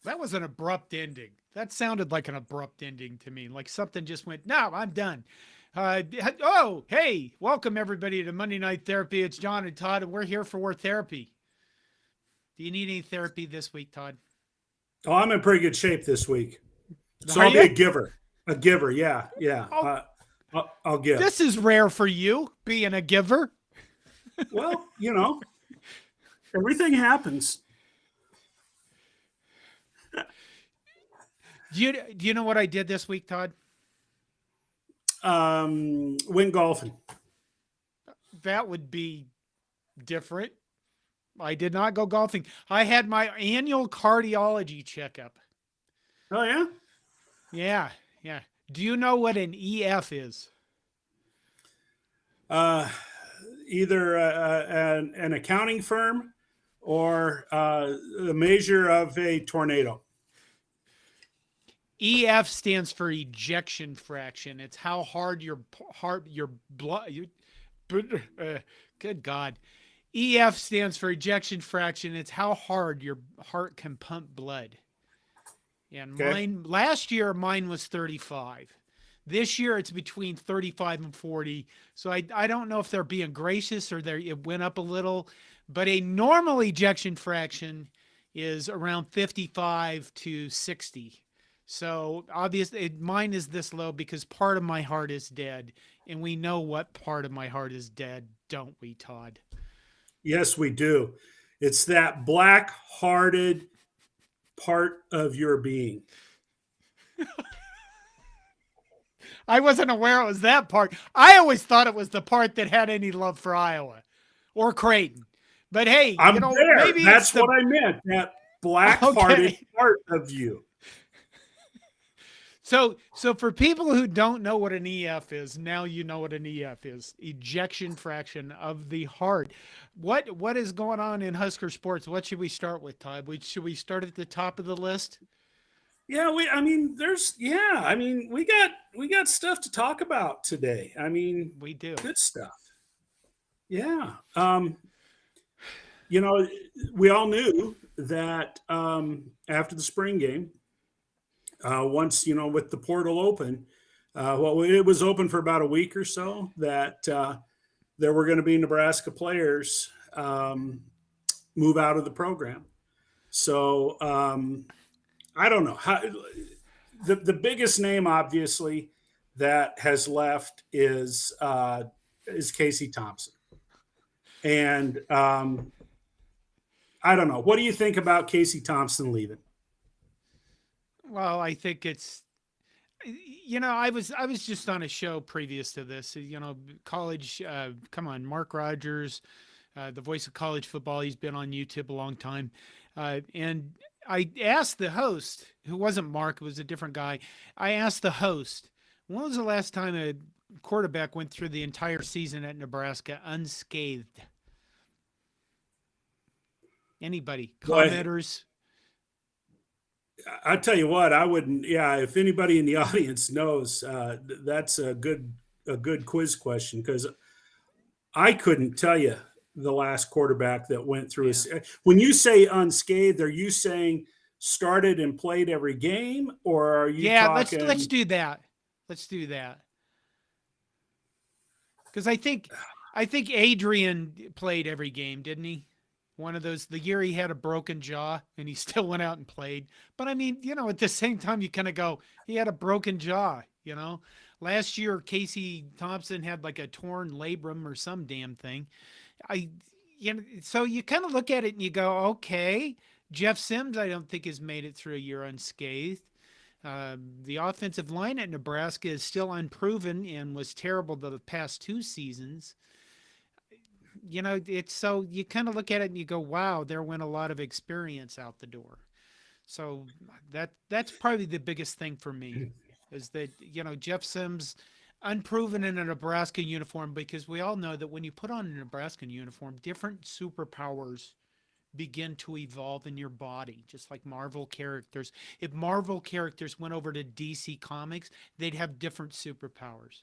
That was an abrupt ending. That sounded like an abrupt ending to me, like something just went, no, I'm done. Oh, hey, welcome everybody to Monday Night Therapy. It's John and Todd, and we're here for therapy. Do you need any therapy this week, Todd? Oh, I'm in pretty good shape this week. So Are I'll be you? a giver. A giver, yeah, yeah. Oh, I'll give. this is rare for you, being a giver. Well, everything happens. Do you know what I did this week, Todd? Went golfing. That would be different. I did not go golfing. I had my annual cardiology checkup. Oh yeah. Yeah, yeah. Do you know what an EF is? Either an accounting firm or the measure of a tornado. EF stands for ejection fraction. It's how hard your blood. Good God. EF stands for ejection fraction. It's how hard your heart can pump blood. And mine last year, mine was 35. This year, it's between 35 and 40. So I don't know if they're being gracious or it went up a little. But a normal ejection fraction is around 55 to 60. So obviously, mine is this low because part of my heart is dead. And we know what part of my heart is dead, don't we, Todd? Yes, we do. It's that black-hearted part of your being. I wasn't aware it was that part. I always thought it was the part that had any love for Iowa or Creighton. But hey, I'm there. maybe That's what I meant. That black-hearted part of you. So for people who don't know what an EF is, now you know what an EF is. Ejection fraction of the heart. What is going on in Husker sports? What should we start with, Todd? Should we start at the top of the list? Yeah, we got stuff to talk about today. We do. Good stuff. Yeah. We all knew that after the spring game, once, with the portal open, it was open for about a week or so, that there were going to be Nebraska players move out of the program. So I don't know how. The biggest name, obviously, that has left is Casey Thompson, and I don't know. What do you think about Casey Thompson leaving? Well, I think it's, I was just on a show previous to this, college, come on, Mark Rogers, the voice of college football. He's been on YouTube a long time. And I asked the host, who wasn't Mark, it was a different guy. I asked the host, when was the last time a quarterback went through the entire season at Nebraska unscathed? Anybody? Commenters? I tell you what, I wouldn't. Yeah, if anybody in the audience knows, that's a good quiz question, because I couldn't tell you the last quarterback that went through. When you say unscathed, are you saying started and played every game, or are you? Yeah, talking... let's do that. Let's do that. Because I think Adrian played every game, didn't he? One of those, the year he had a broken jaw and he still went out and played. But I mean, at the same time, you kind of go, he had a broken jaw, Last year, Casey Thompson had like a torn labrum or some damn thing. so you kind of look at it and you go, okay, Jeff Sims, I don't think has made it through a year unscathed. The offensive line at Nebraska is still unproven and was terrible the past 2 seasons. It's so you kind of look at it and you go, wow, there went a lot of experience out the door. So that's probably the biggest thing for me is that, Jeff Sims unproven in a Nebraska uniform, because we all know that when you put on a Nebraska uniform, different superpowers begin to evolve in your body, just like Marvel characters. If Marvel characters went over to DC Comics, they'd have different superpowers.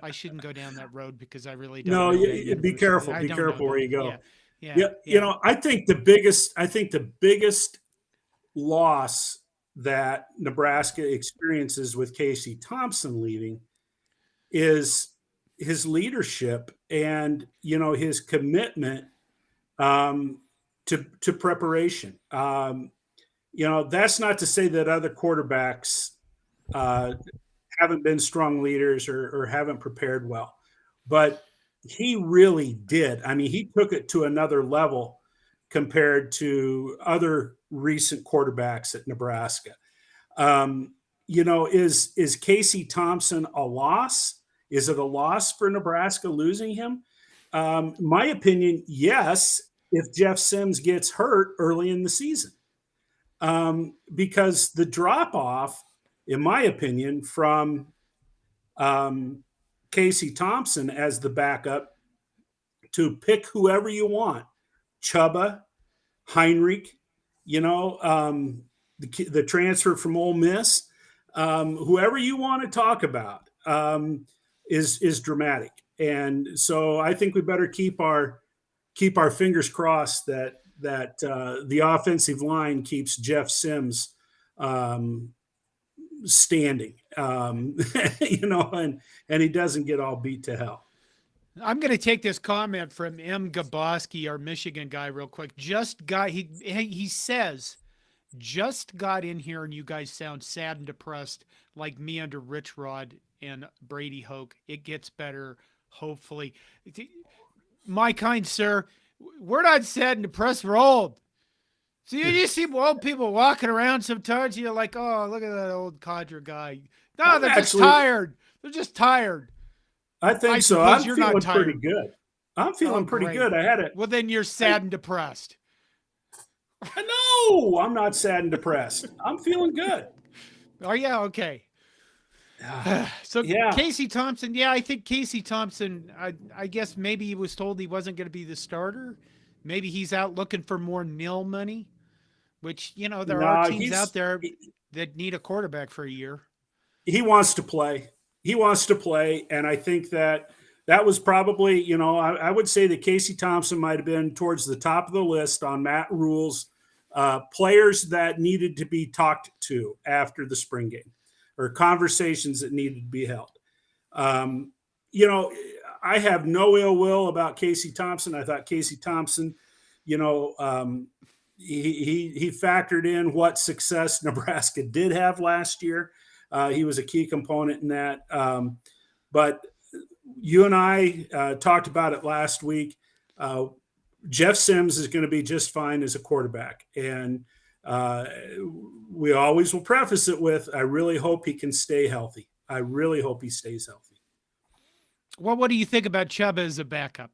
I shouldn't go down that road because I really don't No, know that be universe. careful. I Be don't know careful where that. you go. Yeah, yeah, Yeah, yeah. I think the biggest loss that Nebraska experiences with Casey Thompson leaving is his leadership and his commitment to preparation. That's not to say that other quarterbacks uh, haven't been strong leaders or haven't prepared well, but he really did. I mean, he took it to another level compared to other recent quarterbacks at Nebraska. Is Casey Thompson a loss? Is it a loss for Nebraska losing him? My opinion, yes, if Jeff Sims gets hurt early in the season. Because the drop off, in my opinion, from Casey Thompson as the backup to pick whoever you want, Chuba, Heinrich, the transfer from Ole Miss, whoever you want to talk about, is dramatic. And so I think we better keep our fingers crossed that the offensive line keeps Jeff Sims standing, and he doesn't get all beat to hell. I'm going to take this comment from M. Gaboski, our Michigan guy, real quick. He says, just got in here and you guys sound sad and depressed like me under Rich Rod and Brady Hoke. It gets better, hopefully. My kind sir, we're not sad and depressed. We're old. So you just see old people walking around sometimes. You're like, oh, look at that old codger guy. No, they're just tired. They're just tired. I think so. I'm feeling pretty good. I'm feeling pretty good. I had it. Well, then you're sad and depressed. No, I'm not sad and depressed. I'm feeling good. Oh, yeah. Okay. So yeah. Casey Thompson. Yeah, I think Casey Thompson, I guess maybe he was told he wasn't going to be the starter. Maybe he's out looking for more nil money, which, there are teams out there that need a quarterback for a year. He wants to play. And I think that was probably, I would say that Casey Thompson might have been towards the top of the list on Matt Rule's players that needed to be talked to after the spring game, or conversations that needed to be held. I have no ill will about Casey Thompson. I thought Casey Thompson, he factored in what success Nebraska did have last year. He was a key component in that. But you and I talked about it last week. Jeff Sims is going to be just fine as a quarterback. And we always will preface it with, I really hope he can stay healthy. I really hope he stays healthy. Well, what do you think about Chuba as a backup?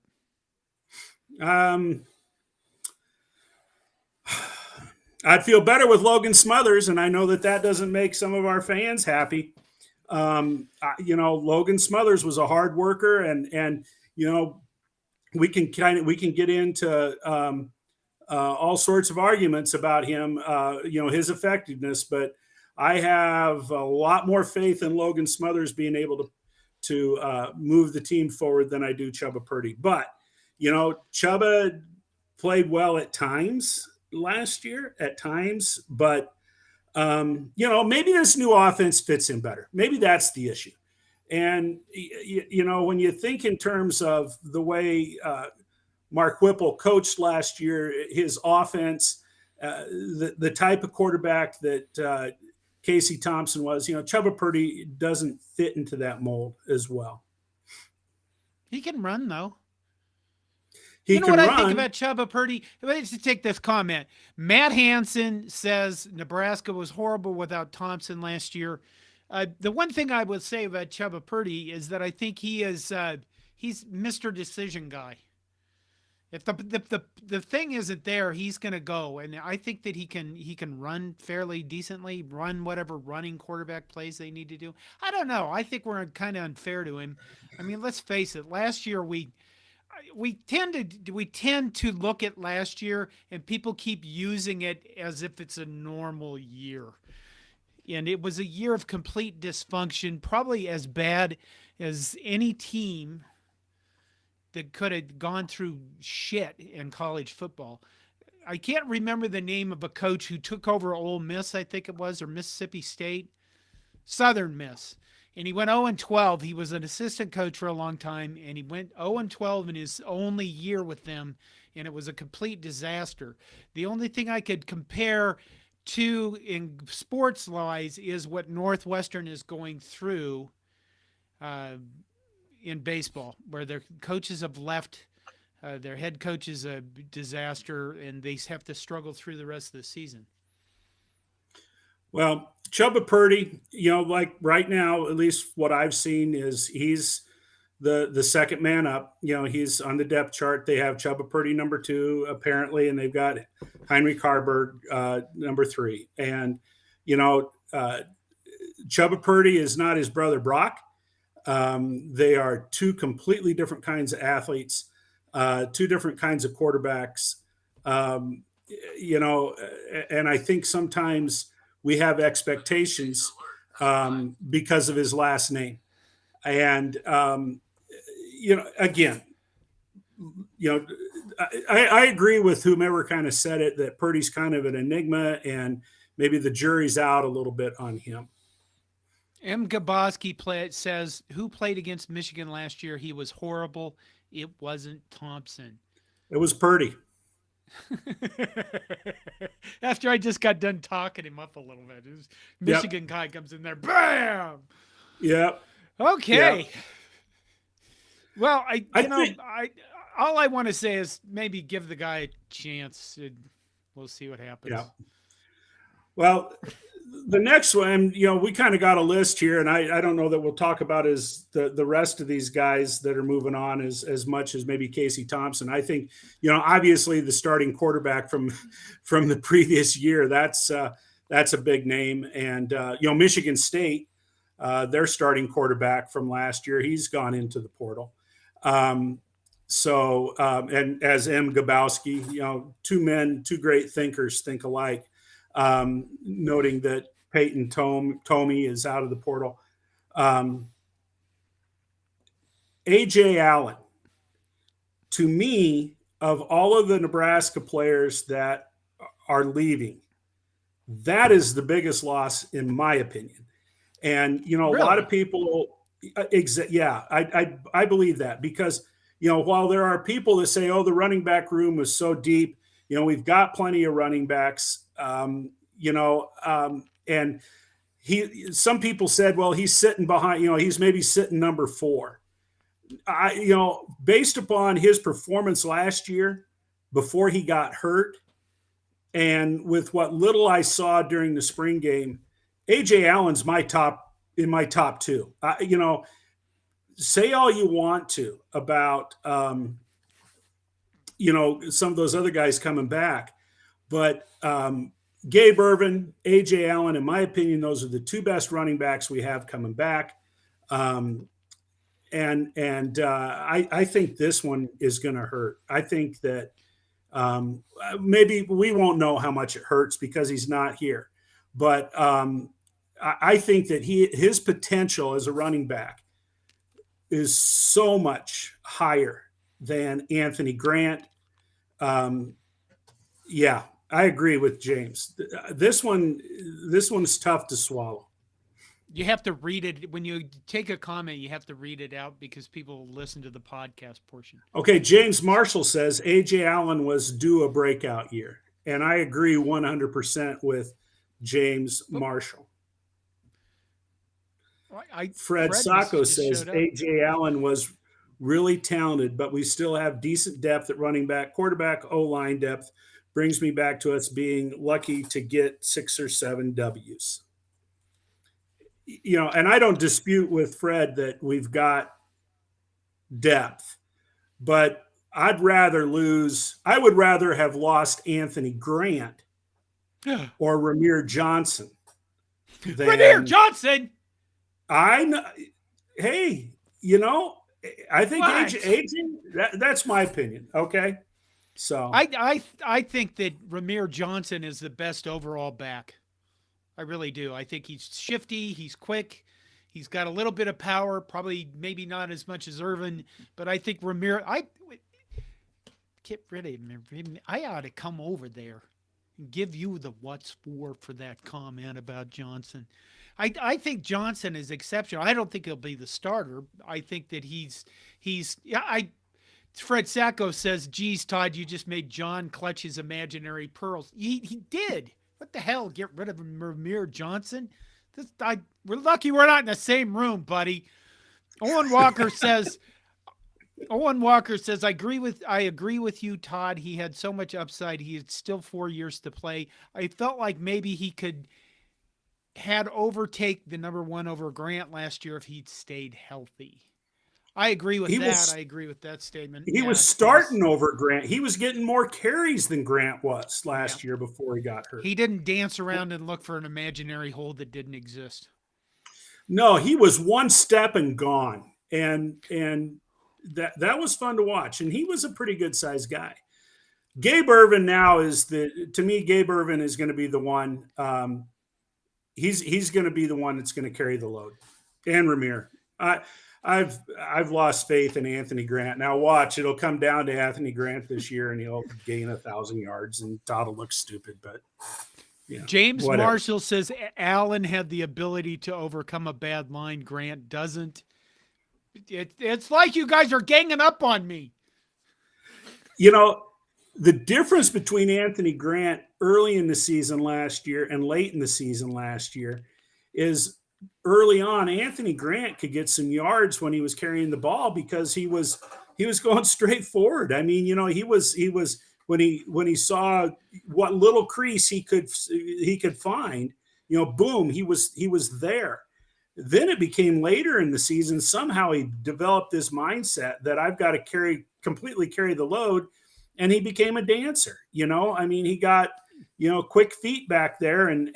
I'd feel better with Logan Smothers, and I know that doesn't make some of our fans happy. Logan Smothers was a hard worker, and we can get into all sorts of arguments about him, his effectiveness, but I have a lot more faith in Logan Smothers being able to move the team forward than I do Chuba Purdy. But Chuba played well at times last year, but maybe this new offense fits him better. Maybe that's the issue. And when you think in terms of the way Mark Whipple coached last year, his offense, the type of quarterback that Casey Thompson was, Chuba Purdy doesn't fit into that mold as well. He can run though. He You know can what I think run. about Chubba Purdy? Let's take this comment. Matt Hansen says Nebraska was horrible without Thompson last year. The one thing I would say about Chubba Purdy is that I think he's Mr. Decision guy. If the thing isn't there, he's going to go, and I think that he can run fairly decently, run whatever running quarterback plays they need to do. I don't know. I think we're kind of unfair to him. I mean, let's face it. Last year we tend to look at last year, and people keep using it as if it's a normal year, and it was a year of complete dysfunction, probably as bad as any team that could have gone through shit in college football. I can't remember the name of a coach who took over Ole Miss, I think it was, or Mississippi State, Southern Miss. And he went 0-12. He was an assistant coach for a long time, and he went 0-12 in his only year with them, and it was a complete disaster. The only thing I could compare to in sports wise is what Northwestern is going through uh, in baseball, where their coaches have left. Their head coach is a disaster, and they have to struggle through the rest of the season. Well, Chubba Purdy, like right now, at least what I've seen is he's the second man up. He's on the depth chart. They have Chubba Purdy number 2 apparently, and they've got Heinrich Harburg number 3. And Chubba Purdy is not his brother Brock. They are two completely different kinds of athletes, two different kinds of quarterbacks. And I think sometimes we have expectations because of his last name. And, again, I agree with whomever kind of said it, that Purdy's kind of an enigma, and maybe the jury's out a little bit on him. M. Gaboski says, who played against Michigan last year? He was horrible. It wasn't Thompson. It was Purdy. After I just got done talking him up a little bit, Michigan guy comes in there, bam. Yep. Okay. Yep. Well, all I want to say is maybe give the guy a chance. And we'll see what happens. Yeah. Well, the next one, we kind of got a list here, and I don't know that we'll talk about is the rest of these guys that are moving on as much as maybe Casey Thompson. I think, obviously the starting quarterback from the previous year, that's a big name. And, Michigan State, their starting quarterback from last year, he's gone into the portal. And as M. Gabowski, two great thinkers think alike. Noting that Peyton Tomey is out of the portal. A.J. Allen, to me, of all of the Nebraska players that are leaving, that is the biggest loss in my opinion. And, really? A lot of people, I believe that because, while there are people that say, oh, the running back room was so deep, we've got plenty of running backs. And some people said, well, he's sitting behind, he's maybe sitting number 4. Based upon his performance last year before he got hurt, and with what little I saw during the spring game, AJ Allen's in my top 2. Say all you want to about, some of those other guys coming back, but Gabe Ervin, A.J. Allen, in my opinion, those are the 2 best running backs we have coming back. I think this one is going to hurt. I think that maybe we won't know how much it hurts because he's not here. But I think that his potential as a running back is so much higher than Anthony Grant. I agree with James. This one's tough to swallow. You have to read it. When you take a comment, you have to read it out because people listen to the podcast portion. Okay, James Marshall says A.J. Allen was due a breakout year. And I agree 100% with James Marshall. Fred Sacco says A.J. Allen was really talented, but we still have decent depth at running back, quarterback, O-line depth. Brings me back to us being lucky to get 6 or 7 W's. And I don't dispute with Fred that we've got depth, but I would rather have lost Anthony Grant or Ramir Johnson Ramir than Johnson. Hey, I think aging, that's my opinion. Okay. So I think that Ramir Johnson is the best overall back. I really do. I think he's shifty. He's quick. He's got a little bit of power. Probably maybe not as much as Irvin, but I think Ramir. I get rid of him. I ought to come over there and give you the what's for that comment about Johnson. I think Johnson is exceptional. I don't think he'll be the starter. I think that Fred Sacco says, geez, Todd, you just made John clutch his imaginary pearls. He did. What the hell? Get rid of Ramir Johnson? We're lucky we're not in the same room, buddy. Owen Walker says, I agree with you, Todd. He had so much upside. He had still 4 years to play. I felt like maybe he had overtake the number 1 over Grant last year if he'd stayed healthy. I agree with that. I agree with that statement. He was starting over Grant. He was getting more carries than Grant was last year before he got hurt. He didn't dance around and look for an imaginary hole that didn't exist. No, he was one step and gone. And that was fun to watch. And he was a pretty good sized guy. Gabe Ervin now to me, Gabe Ervin is going to be the one. He's going to be the one that's going to carry the load. And Ramir. I've lost faith in Anthony Grant. Now watch, it'll come down to Anthony Grant this year, and he'll gain 1,000 yards, and Todd will look stupid. But James Marshall says Allen had the ability to overcome a bad line. Grant doesn't. It's like you guys are ganging up on me. The difference between Anthony Grant early in the season last year and late in the season last year is early on, Anthony Grant could get some yards when he was carrying the ball because he was going straight forward. I mean, he was when he saw what little crease he could find, boom, he was there. Then it became later in the season. Somehow he developed this mindset that I've got to completely carry the load. And he became a dancer, I mean, he got, quick feet back there and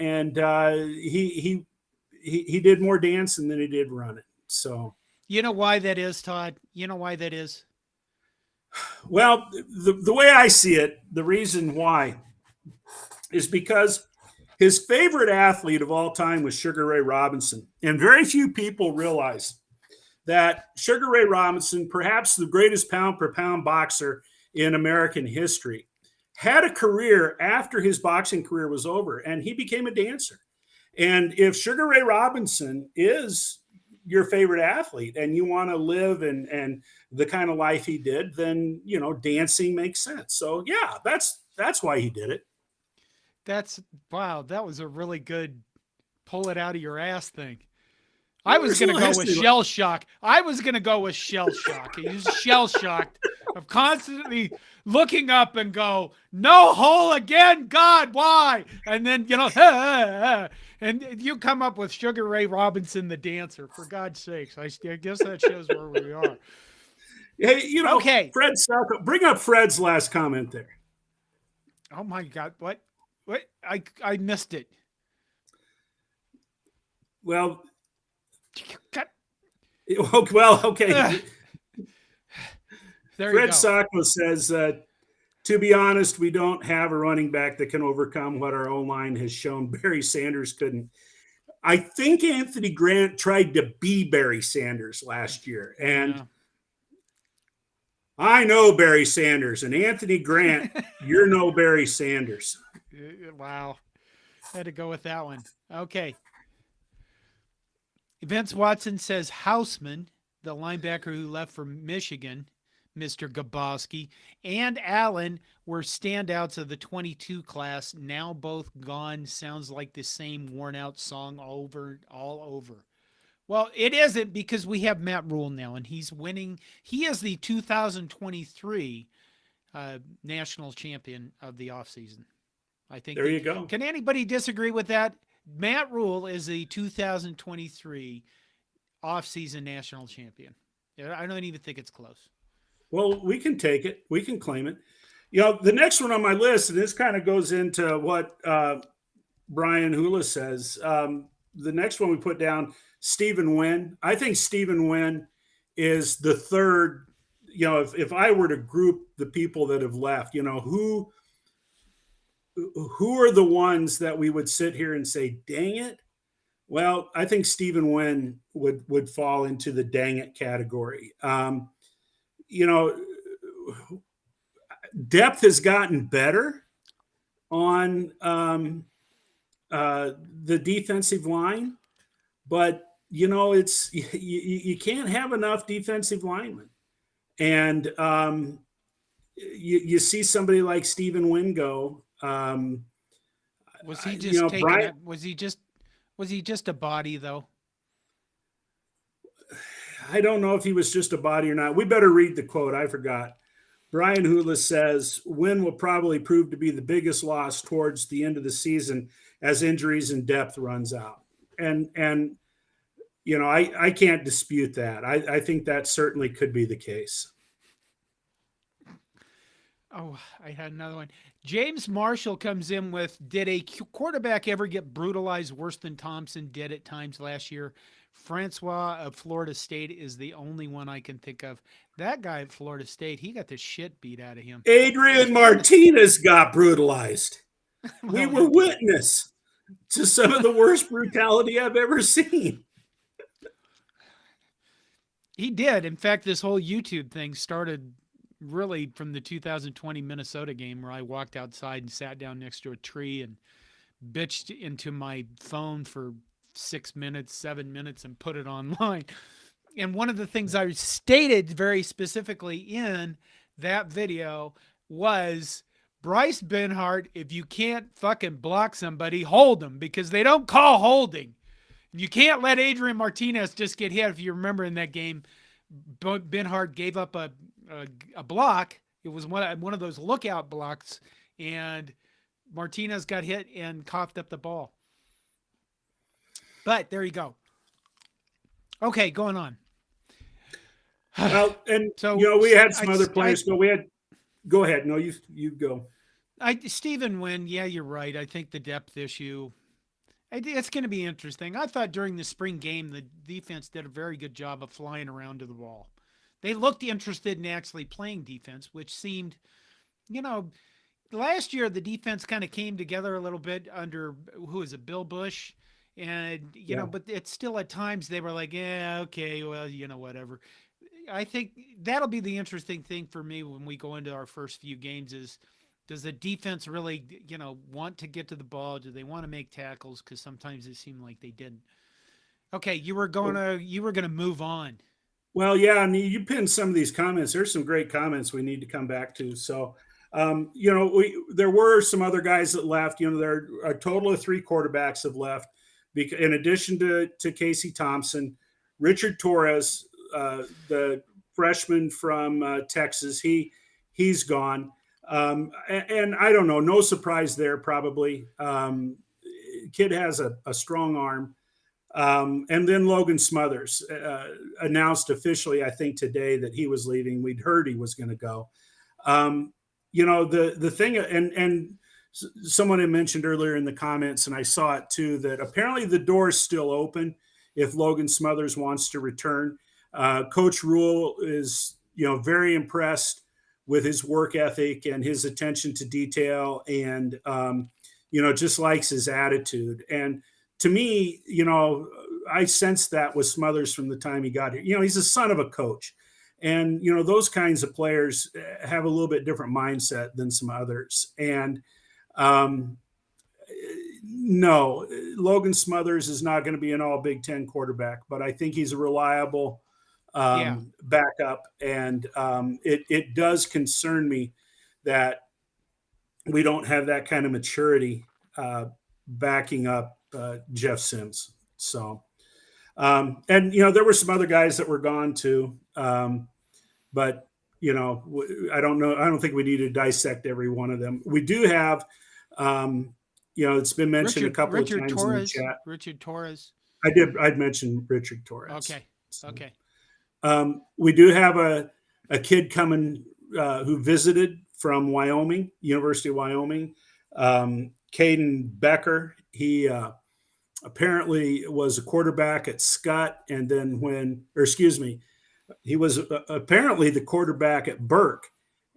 he did more dancing than he did running. So, you know why that is, Todd? You know why that is? Well, the way I see it, the reason why is because his favorite athlete of all time was Sugar Ray Robinson. And very few people realize that Sugar Ray Robinson, perhaps the greatest pound per pound boxer in American history, had a career after his boxing career was over, and he became a dancer. And if Sugar Ray Robinson is your favorite athlete and you want to live and the kind of life he did, then, dancing makes sense. So yeah, that's why he did it. Wow. That was a really good pull it out of your ass thing. I was going to go with shell shock. He's shell shocked of constantly looking up and go, no hole again. God, why? And then, and you come up with Sugar Ray Robinson, the dancer, for God's sakes. I guess that shows where we are. Hey, okay. Fred Sacco, bring up Fred's last comment there. Oh my God. What? I missed it. Well, okay. Fred Sacco says, to be honest, we don't have a running back that can overcome what our O-line has shown Barry Sanders couldn't. I think Anthony Grant tried to be Barry Sanders last year. And I know Barry Sanders, and Anthony Grant, you're no Barry Sanders. Wow. Had to go with that one. Okay. Vince Watson says Houseman, the linebacker who left for Michigan, Mr. Gaboski, and Allen were standouts of the 22 class, now both gone. Sounds like the same worn out song all over. Well, it isn't because we have Matt Rule now, and he's winning. He is the 2023 national champion of the offseason. I think There that you go. can anybody disagree with that? Matt Rule is the 2023 offseason national champion. I don't even think it's close. Well, we can take it. We can claim it. You know, the next one on my list, and this kind of goes into what Brian Hula says. The next one we put down, Stephen Wynn. I think Stephen Wynn is the third. You know, if I were to group the people that have left, you know, who are the ones that we would sit here and say, dang it? Well, I think Stephen Wynn would fall into the dang it category. You know, depth has gotten better on the defensive line, but you know, it's you can't have enough defensive linemen, and you see somebody like Stephen Wynn go. Was he just you know, taking Brian, it? Was he just a body though? I don't know if he was just a body or not. We better read the quote. I forgot. Brian Hula says Wynn will probably prove to be the biggest loss towards the end of the season as injuries and depth runs out. And you know, I can't dispute that. I think that certainly could be the case. Oh, I had another one. James Marshall comes in with, did a quarterback ever get brutalized worse than Thompson did at times last year? Francois of Florida State is the only one I can think of. That guy at Florida State, he got the shit beat out of him. Adrian Martinez got brutalized. We Well, were witness to some of the worst brutality I've ever seen. he did. In fact, this whole YouTube thing started really from the 2020 Minnesota game where I walked outside and sat down next to a tree and bitched into my phone for 6 minutes, 7 minutes, and put it online. And one of the things I stated very specifically in that video was Bryce Benhart, if you can't fucking block somebody, hold them because they don't call holding. You can't let Adrian Martinez just get hit. If you remember in that game, Benhart gave up a block. It was one of those lookout blocks, and Martinez got hit and coughed up the ball. But there you go. Okay, going on. Well, and so you know, we had some other players. So we had. Go ahead. No, you go. Stephen Wynn. Yeah, you're right. I think the depth issue. It's going to be interesting. I thought during the spring game the defense did a very good job of flying around to the ball. They looked interested in actually playing defense, which seemed, you know, last year the defense kind of came together a little bit under who is it, Bill Bush. And, you know, but it's still at times they were like, yeah, okay, well, you know, whatever. I think that'll be the interesting thing for me when we go into our first few games is does the defense really, you know, want to get to the ball? Do they want to make tackles? Because sometimes it seemed like they didn't. Okay, you were gonna move on. Well, yeah, and you pinned some of these comments. There's some great comments we need to come back to. So, you know, there were some other guys that left. You know, there are a total of 3 quarterbacks have left. In addition to Casey Thompson, Richard Torres, the freshman from Texas, he's gone. And I don't know, no surprise there probably. Kid has a strong arm. And then Logan Smothers announced officially, I think today, that he was leaving. We'd heard he was going to go. You know, the thing, and someone had mentioned earlier in the comments, and I saw it too, that apparently the door is still open if Logan Smothers wants to return. Coach Rule is, you know, very impressed with his work ethic and his attention to detail, and you know, just likes his attitude. And to me, you know, I sensed that with Smothers from the time he got here. You know, he's a son of a coach. And, you know, those kinds of players have a little bit different mindset than some others. And no, Logan Smothers is not going to be an all Big Ten quarterback, but I think he's a reliable backup. And it does concern me that we don't have that kind of maturity backing up Jeff Sims. So And there were some other guys that were gone too. But I don't know. I don't think we need to dissect every one of them. We do have, it's been mentioned a couple of times in the chat. Richard Torres. I'd mentioned Richard Torres. Okay. So, okay. We do have a kid coming who visited from Wyoming, University of Wyoming. Caden Becker. He apparently was a quarterback at Scott, and then he was apparently the quarterback at Burke.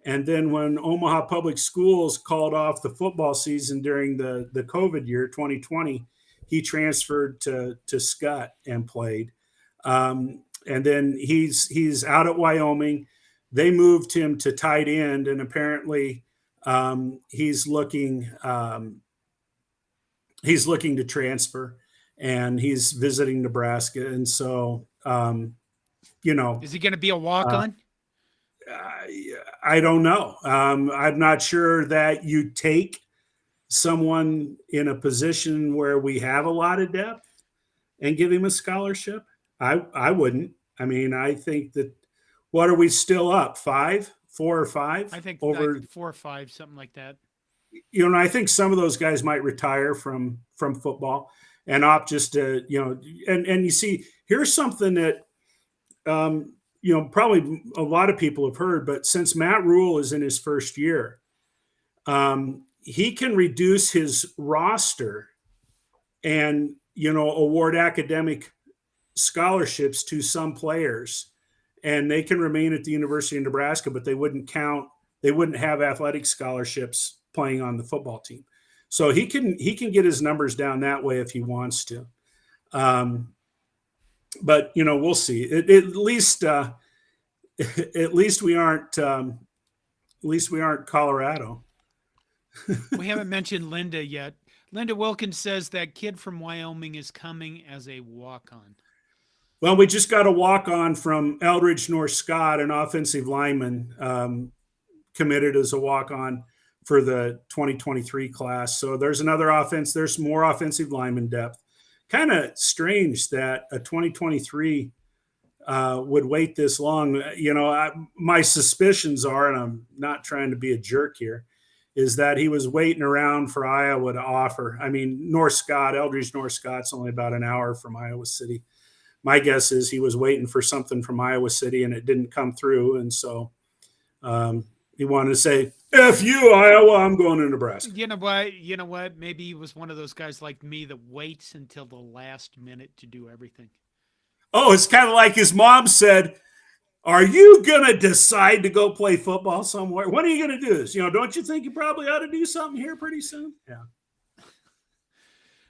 And then when Omaha Public Schools called off the football season during the COVID year, 2020, he transferred to Scott and played. And then he's out at Wyoming. They moved him to tight end, and apparently he's looking to transfer, and he's visiting Nebraska. And so, is he going to be a walk-on? I don't know. I'm not sure that you take someone in a position where we have a lot of depth and give him a scholarship. I wouldn't. I mean, I think that, what are we still up? 4 or 5? I think over like 4 or 5, something like that. I think some of those guys might retire from football and opt just to, and you see, here's something that, probably a lot of people have heard, but since Matt Rule is in his first year, he can reduce his roster and, award academic scholarships to some players, and they can remain at the University of Nebraska, but they wouldn't have athletic scholarships playing on the football team. So he can get his numbers down that way if he wants to. But we'll see. At least we aren't Colorado. We haven't mentioned Linda yet. Linda Wilkins says that kid from Wyoming is coming as a walk-on. Well, we just got a walk-on from Eldridge North Scott, an offensive lineman, committed as a walk-on for the 2023 class. So there's there's more offensive lineman depth. Kind of strange that a 2023 would wait this long. My suspicions are, and I'm not trying to be a jerk here, is that he was waiting around for Iowa to offer. I mean, Eldridge North Scott's only about an hour from Iowa City. My guess is he was waiting for something from Iowa City and it didn't come through. And so he wanted to say, F you, Iowa, I'm going to Nebraska. You know what? Maybe he was one of those guys like me that waits until the last minute to do everything. Oh, it's kind of like his mom said, are you going to decide to go play football somewhere? When are you going to do this? Don't you think you probably ought to do something here pretty soon? Yeah.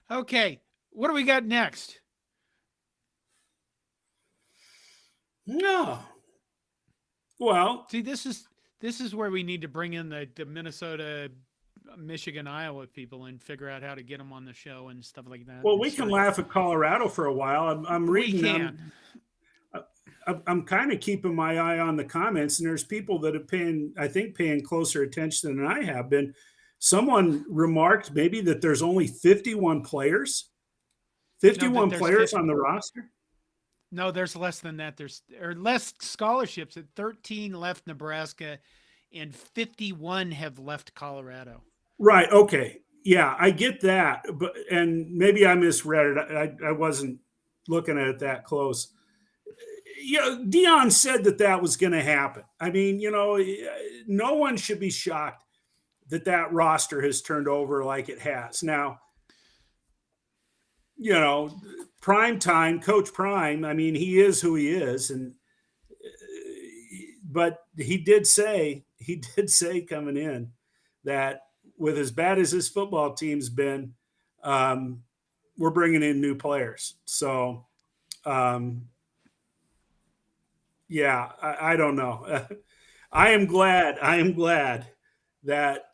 Okay. What do we got next? No. Well, see, this is where we need to bring in the Minnesota, Michigan, Iowa people and figure out how to get them on the show and stuff like that. Well, we can laugh at Colorado for a while. I'm reading them. I'm kind of keeping my eye on the comments, and there's people that are paying closer attention than I have been. Someone remarked maybe that there's only 51 players. 51 players 50. On the roster. No, there's less than that. There's less scholarships. 13 left Nebraska, and 51 have left Colorado. Right. Okay. Yeah, I get that, and maybe I misread it. I wasn't looking at it that close. Dion said that was going to happen. I mean, no one should be shocked that roster has turned over like it has. Now, prime time, Coach Prime, I mean, he is who he is. But he did say coming in that with as bad as his football team's been, we're bringing in new players. So, yeah, I don't know. I am glad that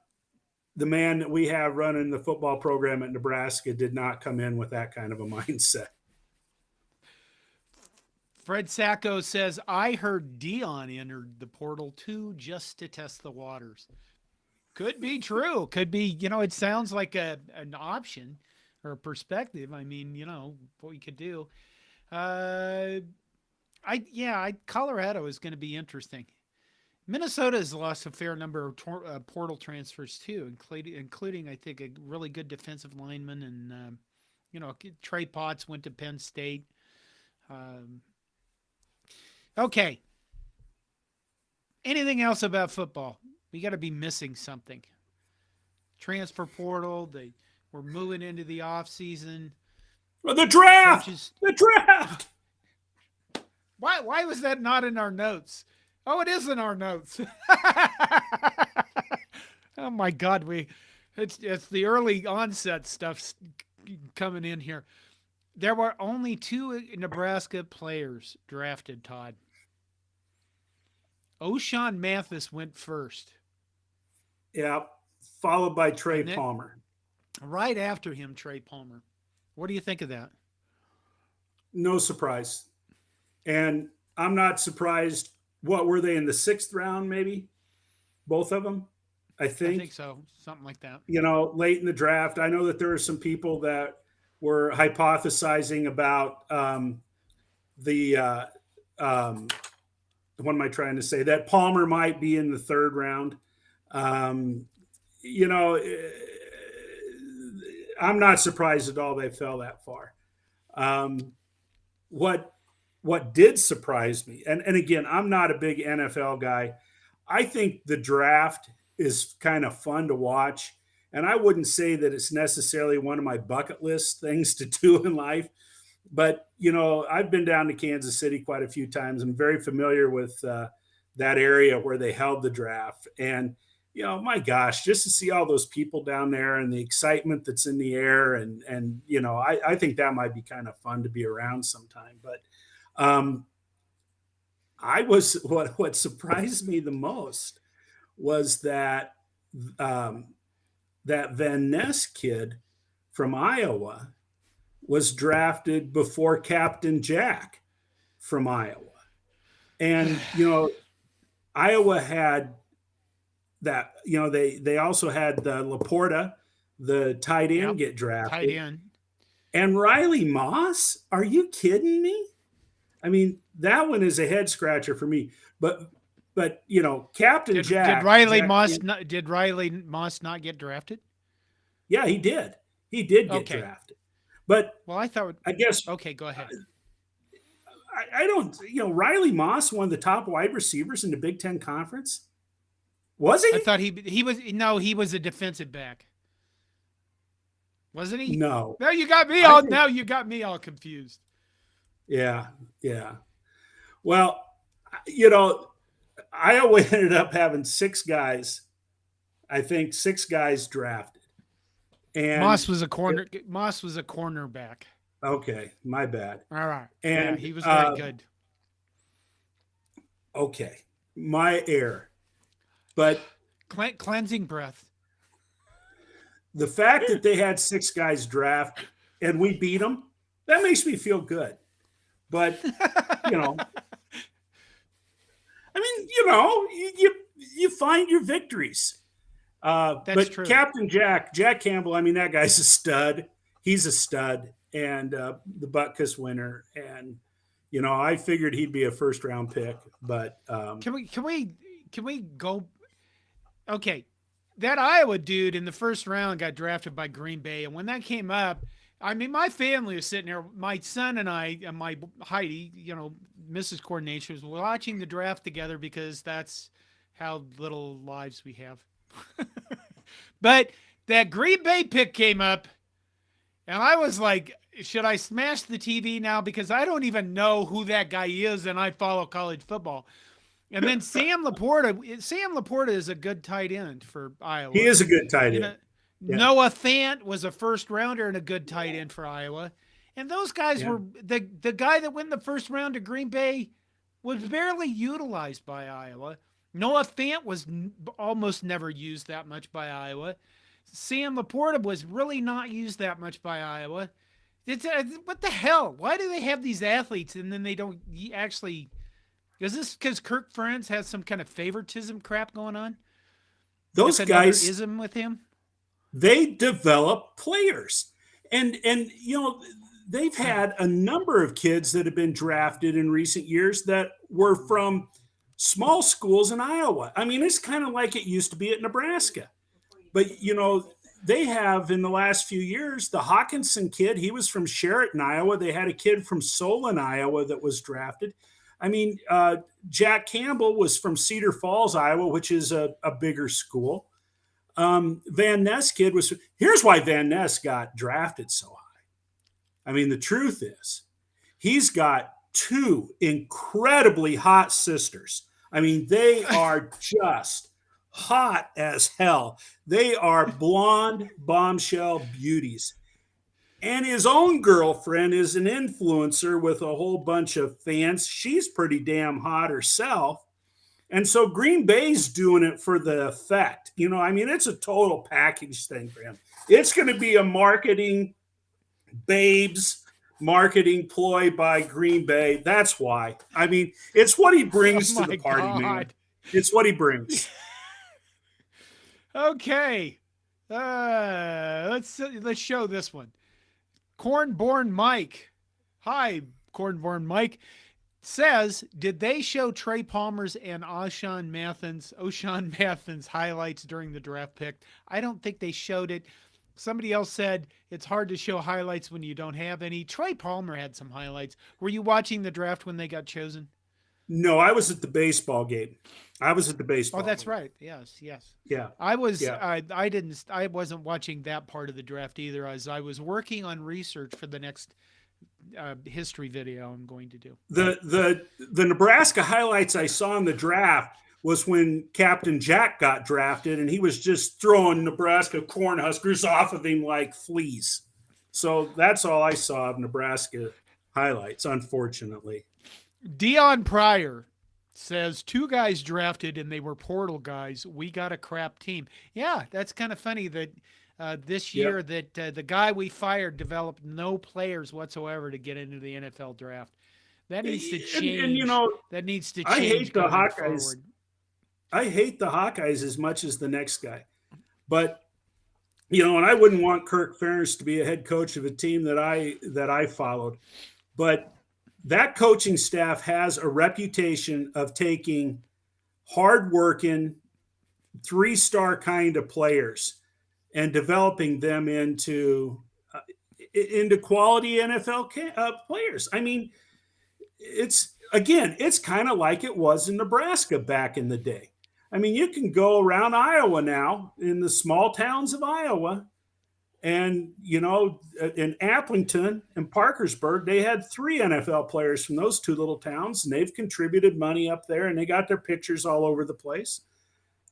the man that we have running the football program at Nebraska did not come in with that kind of a mindset. Fred Sacco says, I heard Dion entered the portal too, just to test the waters. Could be true. Could be, it sounds like an option or a perspective. I mean, what we could do. Uh, Colorado is going to be interesting. Minnesota has lost a fair number of portal transfers too, including I think a really good defensive lineman, and Trey Potts went to Penn State. Um, okay. Anything else about football? We got to be missing something. Transfer portal. We're moving into the off season. Well, the draft. Coaches, the draft. Why was that not in our notes? Oh, it is in our notes. Oh my God, it's the early onset stuff coming in here. There were only 2 Nebraska players drafted, Todd. O'Shawn Mathis went first. Yeah, followed by Trey Palmer. Right after him, Trey Palmer. What do you think of that? No surprise. And I'm not surprised. What were they in the 6th round, maybe? Both of them, I think. I think so. Something like that. Late in the draft. I know that there are some people that were hypothesizing about what am I trying to say? That Palmer might be in the 3rd round. I'm not surprised at all they fell that far. What did surprise me, and again, I'm not a big NFL guy. I think the draft is kind of fun to watch, and I wouldn't say that it's necessarily one of my bucket list things to do in life. But, I've been down to Kansas City quite a few times. I'm very familiar with that area where they held the draft. And, my gosh, just to see all those people down there and the excitement that's in the air. And I think that might be kind of fun to be around sometime. But what surprised me the most was that that Van Ness kid from Iowa was drafted before Captain Jack from Iowa. And, Iowa had that, they also had the Laporta, the tight end, get drafted. Tight end. And Riley Moss? Are you kidding me? I mean, that one is a head scratcher for me. But Captain Jack. Did Riley Moss not get drafted? Yeah, he did. He did get drafted. But I guess. Okay, go ahead. I don't. Riley Moss, one of the top wide receivers in the Big Ten Conference. Was he? I thought he was. No, he was a defensive back. Wasn't he? No. Now you got me all. Now you got me all confused. Yeah. Well, Iowa ended up having 6 guys. I think 6 guys drafted. And Moss was a cornerback. Okay, my bad. All right. And he was very good. Okay, my error. But cleansing breath. The fact that they had 6 guys draft and we beat them, that makes me feel good. But you find your victories. But true. Captain Jack Campbell, that guy's a stud. He's a stud, and the Butkus winner. And I figured he'd be a 1st round pick. But can we go? Okay, that Iowa dude in the 1st round got drafted by Green Bay, and when that came up, my family was sitting there. My son and I, and my Heidi, Mrs. Coordination, was watching the draft together because that's how little lives we have. But that Green Bay pick came up, and I was like, should I smash the TV now? Because I don't even know who that guy is, and I follow college football. And then Sam Laporta is a good tight end for Iowa. He is a good tight end. Yeah. Noah Fant was a 1st rounder and a good tight end for Iowa. And those guys were the guy that went the 1st round to Green Bay was barely utilized by Iowa. Noah Fant was almost never used that much by Iowa. Sam Laporta was really not used that much by Iowa. What the hell? Why do they have these athletes and then they don't actually? Is this because Kirk Ferentz has some kind of favoritism crap going on? Those guys ism with him. They develop players, and they've had a number of kids that have been drafted in recent years that were from small schools in Iowa. I mean, it's kind of like it used to be at Nebraska. But, they have in the last few years, the Hawkinson kid, he was from Sheraton, Iowa. They had a kid from Solon, Iowa that was drafted. I mean, Jack Campbell was from Cedar Falls, Iowa, which is a bigger school. Van Ness kid was, here's why Van Ness got drafted so high. I mean, the truth is, he's got two incredibly hot sisters. I mean, they are just hot as hell. They are blonde bombshell beauties. And his own girlfriend is an influencer with a whole bunch of fans. She's pretty damn hot herself. And so Green Bay's doing it for the effect. I mean, it's a total package thing for him. It's going to be a marketing ploy by Green Bay. That's why. I mean, it's what he brings to the party, man. It's what he brings. Okay. Let's show this one. Cornborn Mike. Hi, Cornborn Mike. Says, did they show Trey Palmer's and O'Shawn Mathens highlights during the draft pick? I don't think they showed it. Somebody else said it's hard to show highlights when you don't have any. Trey Palmer had some highlights. Were you watching the draft when they got chosen? No, I was at the baseball game. Oh, that's right. Yes. Yeah. I was. Yeah. I wasn't watching that part of the draft either, as I was working on research for the next history video I'm going to do. The Nebraska highlights I saw in the draft was when Captain Jack got drafted, and he was just throwing Nebraska Cornhuskers off of him like fleas. So that's all I saw of Nebraska highlights, unfortunately. Dion Pryor says 2 guys drafted and they were portal guys. We got a crap team. Yeah, that's kind of funny that this year that the guy we fired developed no players whatsoever to get into the NFL draft. That needs to change. And that needs to change. I hate the Hawkeyes. Forward. I hate the Hawkeyes as much as the next guy. But and I wouldn't want Kirk Ferentz to be a head coach of a team that I followed. But that coaching staff has a reputation of taking hardworking, 3-star kind of players and developing them into quality NFL players. I mean, it's kind of like it was in Nebraska back in the day. I mean, you can go around Iowa now in the small towns of Iowa. And, in Applington and Parkersburg, they had 3 NFL players from those 2 little towns, and they've contributed money up there, and they got their pictures all over the place,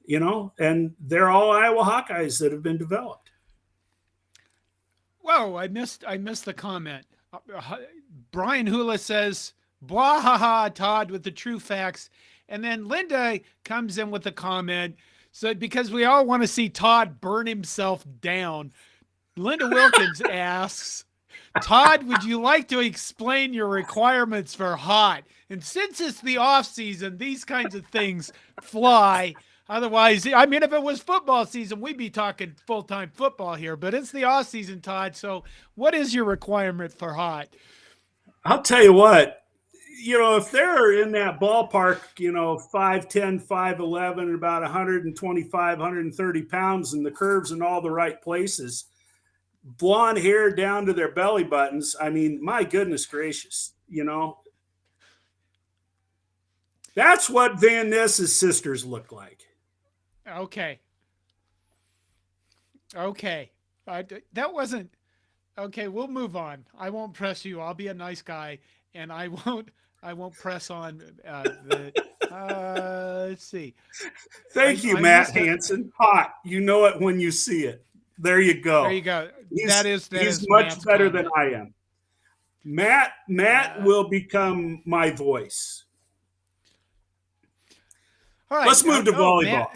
and they're all Iowa Hawkeyes that have been developed. Whoa, I missed the comment. Brian Hula says, blah, ha, ha, Todd with the true facts. And then Linda comes in with a comment. So because we all want to see Todd burn himself down, Linda Wilkins asks, Todd, would you like to explain your requirements for hot? And since it's the off season, these kinds of things fly. Otherwise, I mean, if it was football season, we'd be talking full-time football here, but it's the off season, Todd. So what is your requirement for hot? I'll tell you what, if they're in that ballpark, 5'10", 5'11", and about 125, 130 pounds, and the curves in all the right places, blonde hair down to their belly buttons. I mean, my goodness gracious, that's what Van Ness's sisters look like. Okay. That wasn't okay. We'll move on. I won't press you. I'll be a nice guy, and I won't press on. Let's see. Thank you, Matt Hansen. Hot. You know it when you see it. There you go. There you go. He's much Matt's better comment. Than I am. Matt will become my voice. All right. Let's move to volleyball.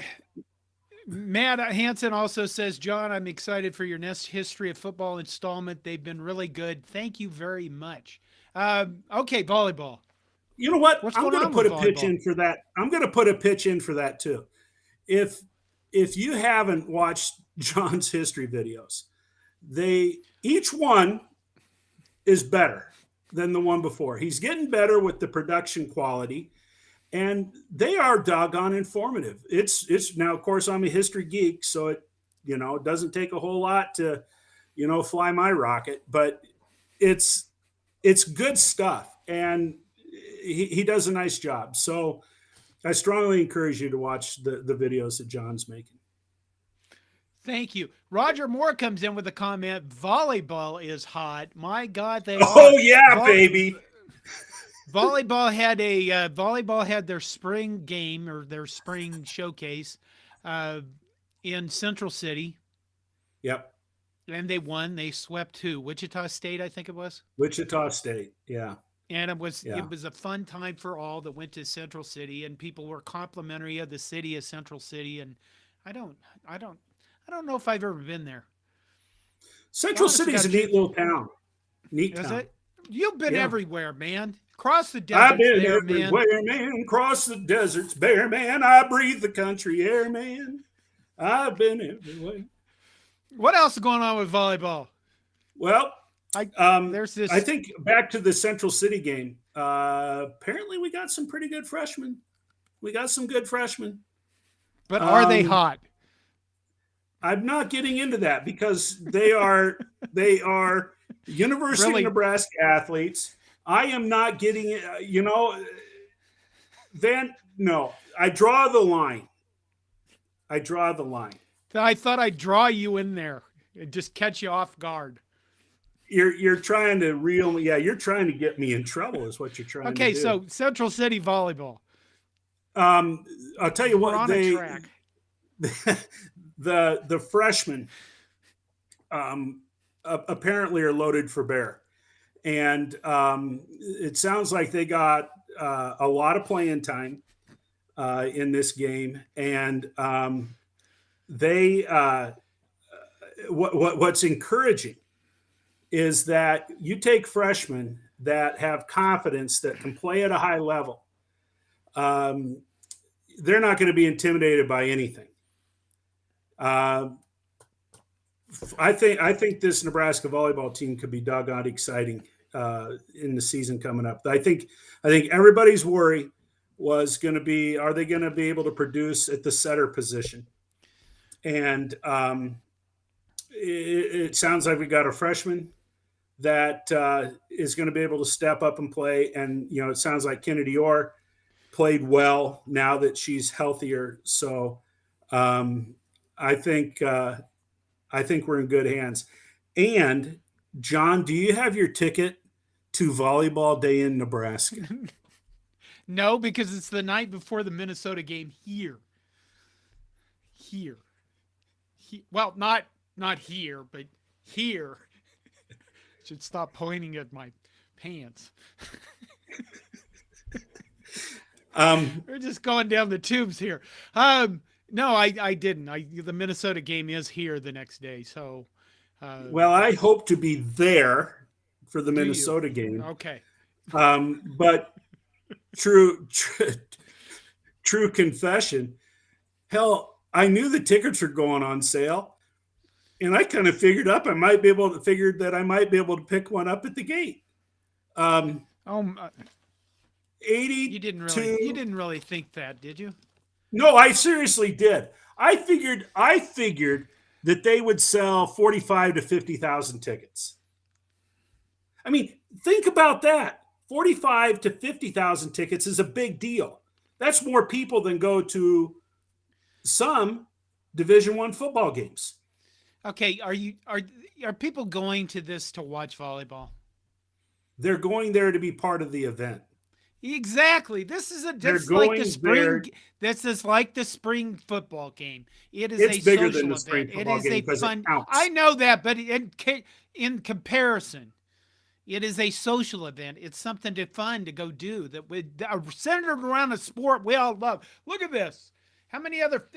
Matt Hansen also says, John, I'm excited for your next History of Football installment. They've been really good. Thank you very much. Okay, volleyball. You know what? I'm going to put a pitch in for that. I'm going to put a pitch in for that too. If you haven't watched John's history videos, each one is better than the one before. He's getting better with the production quality, and they are doggone informative. It's now, of course, I'm a history geek, so it it doesn't take a whole lot to fly my rocket, but it's good stuff, and he does a nice job. So I strongly encourage you to watch the videos that John's making. Thank you. Roger Moore comes in with a comment. Volleyball is hot. My God, they Oh are. yeah, baby. Volleyball had their spring game or their spring showcase in Central City. Yep. And they won. They swept who? Wichita State, I think it was. Wichita State. Yeah. And it was a fun time for all that went to Central City, and people were complimentary of the city of Central City. And I don't know if I've ever been there. Central City is a neat little town. Neat is town. It? You've been everywhere, man. Cross the deserts, I've been there, everywhere, man. Cross the deserts, bare man. I breathe the country air, man. I've been everywhere. What else is going on with volleyball? Well, there's this. I think back to the Central City game. Apparently, we got some pretty good freshmen. We got some good freshmen. But are they hot? I'm not getting into that because they are University of Nebraska athletes. I am not getting no. I draw the line. I thought I'd draw you in there and just catch you off guard. You're trying to reel me. Yeah, you're trying to get me in trouble is what you're trying to do. Okay, so Central City volleyball. I'll tell you what, we're on a track. The freshmen apparently are loaded for bear. And it sounds like they got a lot of playing time in this game. And what's encouraging is that you take freshmen that have confidence, that can play at a high level. They're not going to be intimidated by anything. I think this Nebraska volleyball team could be doggone exciting in the season coming up. I think everybody's worry was going to be, are they going to be able to produce at the setter position? And it sounds like we got a freshman that is going to be able to step up and play. And it sounds like Kennedy Orr played well now that she's healthier. So I think we're in good hands. And John, do you have your ticket to Volleyball Day in Nebraska? No, because it's the night before the Minnesota game here. Well, not here, but here. Should stop pointing at my pants. We're just going down the tubes here. No, I didn't. The Minnesota game is here the next day. So, well, I hope to be there for the Minnesota game. Okay. But true confession. Hell, I knew the tickets were going on sale, and I kind of figured that I might be able to pick one up at the gate. 80. You didn't really think that, did you? No, I seriously did. I figured that they would sell 45 to 50,000 tickets. I mean, think about that. 45 to 50,000 tickets is a big deal. That's more people than go to some Division I football games. Okay, are people going to this to watch volleyball? They're going there to be part of the event. Exactly. This is like the spring football game. It's bigger social than the event. spring football game because it counts. I know that, but in comparison, it is a social event. It's something fun to go do that centered around a sport we all love. Look at this. How many other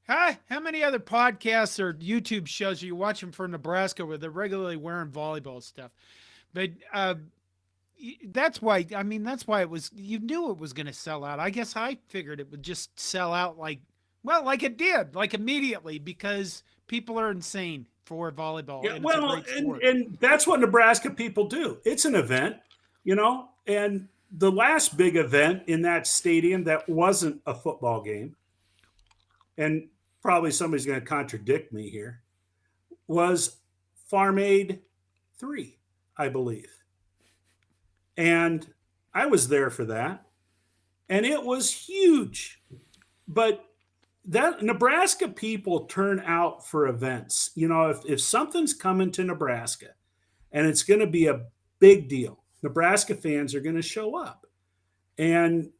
podcasts or YouTube shows are you watching for Nebraska where they're regularly wearing volleyball stuff? But that's why it was, you knew it was going to sell out. I guess I figured it would just sell out like it did, like immediately, because people are insane. for volleyball, Yeah, and it's a well, great sport. and that's what Nebraska people do. It's an event, and the last big event in that stadium that wasn't a football game, and probably somebody's going to contradict me here, was Farm Aid 3, I believe. And I was there for that, and it was huge. But that Nebraska people turn out for events. If something's coming to Nebraska and it's going to be a big deal, Nebraska fans are going to show up. And,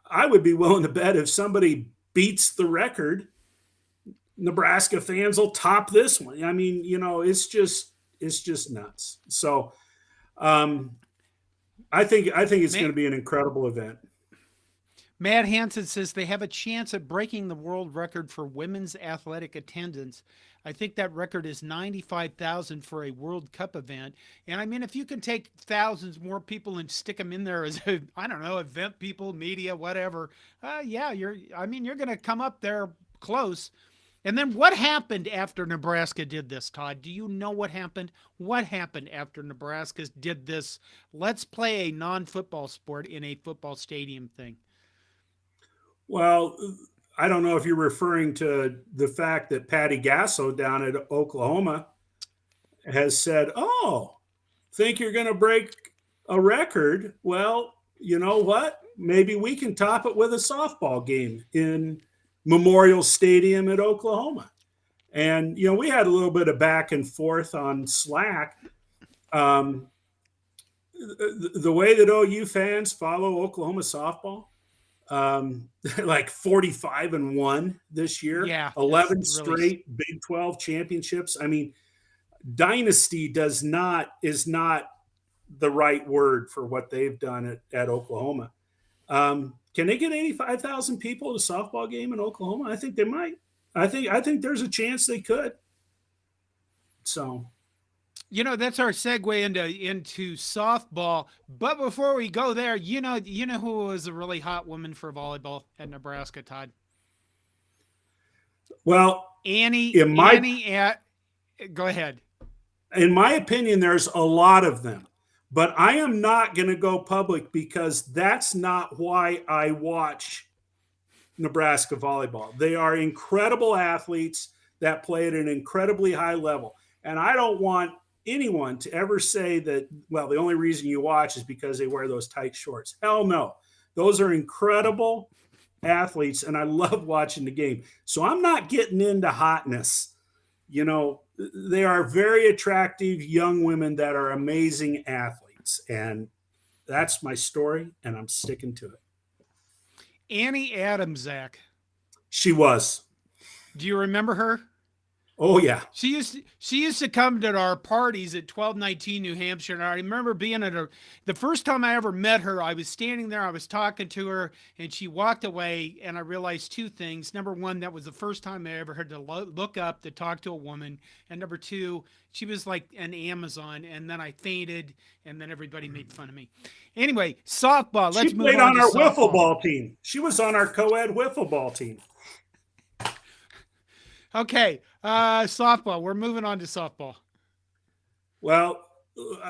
I would be willing to bet if somebody beats the record, Nebraska fans will top this one. I mean, it's just nuts. So I think it's going to be an incredible event. Matt Hansen says they have a chance at breaking the world record for women's athletic attendance. I think that record is 95,000 for a World Cup event. And I mean, if you can take thousands more people and stick them in there as I don't know, event people, media, whatever. Yeah, you're going to come up there close. And then what happened after Nebraska did this, Todd? Do you know what happened? What happened after Nebraska did this? Let's play a non-football sport in a football stadium thing. Well, I don't know if you're referring to the fact that Patty Gasso down at Oklahoma has said, "Oh, think you're going to break a record? Well, you know what? Maybe we can top it with a softball game in Memorial Stadium at Oklahoma." And, we had a little bit of back and forth on Slack. The way that OU fans follow Oklahoma softball, like 45-1 this year, Yeah, 11 really straight Big 12 championships. I mean, dynasty is not the right word for what they've done at Oklahoma. Can they get 85,000 people at a softball game in Oklahoma? I think they might. I think there's a chance they could. So, that's our segue into softball. But before we go there, you know who was a really hot woman for volleyball at Nebraska, Todd? Well, Annie go ahead. In my opinion, there's a lot of them, but I am not going to go public because that's not why I watch Nebraska volleyball. They are incredible athletes that play at an incredibly high level. And I don't want anyone to ever say that, well, the only reason you watch is because they wear those tight shorts. Hell no. Those are incredible athletes, and I love watching the game. So I'm not getting into hotness. They are very attractive young women that are amazing athletes. And that's my story, and I'm sticking to it. Annie Adams, Zach. She was. Do you remember her? Oh yeah. She used to come to our parties at 1219 New Hampshire. And I remember being at the first time I ever met her, I was standing there, I was talking to her, and she walked away, and I realized two things. Number one, that was the first time I ever had to look up to talk to a woman. And number two, she was like an Amazon, and then I fainted, and then everybody made fun of me. Anyway, softball. Let's move on. She played on our softball. wiffle ball team. She was on our co-ed wiffle ball team. Okay, softball. We're moving on to softball. Well,